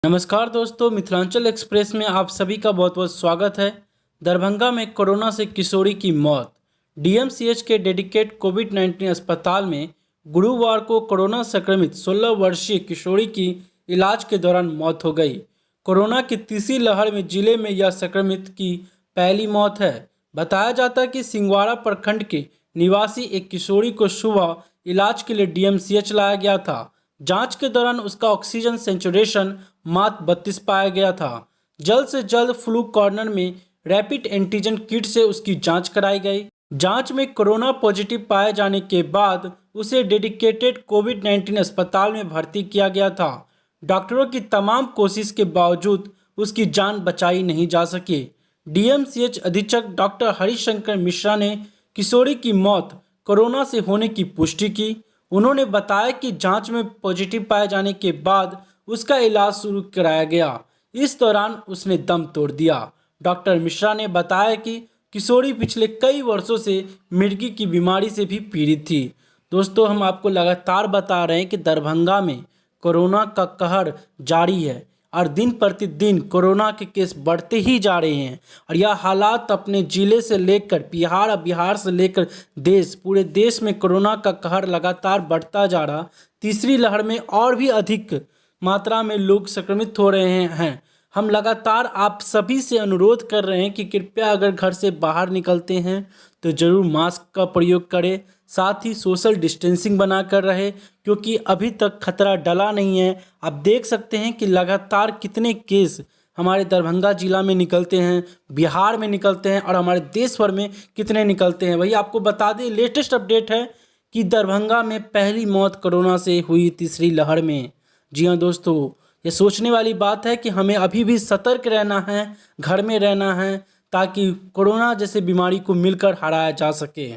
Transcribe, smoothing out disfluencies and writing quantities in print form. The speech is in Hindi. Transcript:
नमस्कार दोस्तों, मिथिलांचल एक्सप्रेस में आप सभी का बहुत बहुत स्वागत है। दरभंगा में कोरोना से किशोरी की मौत। डीएमसीएच के डेडिकेट कोविड-19 अस्पताल में गुरुवार को कोरोना संक्रमित 16 वर्षीय किशोरी की इलाज के दौरान मौत हो गई। कोरोना की तीसरी लहर में जिले में यह संक्रमित की पहली मौत है। बताया जाता है कि सिंगवाड़ा प्रखंड के निवासी एक किशोरी को सुबह इलाज के लिए डीएमसीएच लाया गया था। जांच के दौरान उसका ऑक्सीजन सेचुरेशन मात्र 32 पाया गया था। जल्द से जल्द फ्लू कॉर्नर में रैपिड एंटीजन किट से उसकी जांच कराई गई। जांच में कोरोना पॉजिटिव पाए जाने के बाद उसे डेडिकेटेड कोविड-19 अस्पताल में भर्ती किया गया था। डॉक्टरों की तमाम कोशिश के बावजूद उसकी जान बचाई नहीं जा सकी। डीएमसीएच अधीक्षक डॉक्टर हरिशंकर मिश्रा ने किशोरी की मौत कोरोना से होने की पुष्टि की। उन्होंने बताया कि जांच में पॉजिटिव पाए जाने के बाद उसका इलाज शुरू कराया गया। इस दौरान उसने दम तोड़ दिया। डॉक्टर मिश्रा ने बताया कि किशोरी पिछले कई वर्षों से मिर्गी की बीमारी से भी पीड़ित थी। दोस्तों, हम आपको लगातार बता रहे हैं कि दरभंगा में कोरोना का कहर जारी है और दिन प्रतिदिन कोरोना के केस बढ़ते ही जा रहे हैं। और यह हालात अपने ज़िले से लेकर बिहार से लेकर पूरे देश में कोरोना का कहर लगातार बढ़ता जा रहा। तीसरी लहर में और भी अधिक मात्रा में लोग संक्रमित हो रहे हैं। हम लगातार आप सभी से अनुरोध कर रहे हैं कि कृपया अगर घर से बाहर निकलते हैं तो ज़रूर मास्क का प्रयोग करें, साथ ही सोशल डिस्टेंसिंग बनाकर रहे, क्योंकि अभी तक खतरा टला नहीं है। आप देख सकते हैं कि लगातार कितने केस हमारे दरभंगा जिला में निकलते हैं, बिहार में निकलते हैं और हमारे देश भर में कितने निकलते हैं। वही आपको बता दें, लेटेस्ट अपडेट है कि दरभंगा में पहली मौत कोरोना से हुई तीसरी लहर में। जी हाँ दोस्तों, ये सोचने वाली बात है कि हमें अभी भी सतर्क रहना है, घर में रहना है, ताकि कोरोना जैसे बीमारी को मिलकर हराया जा सके।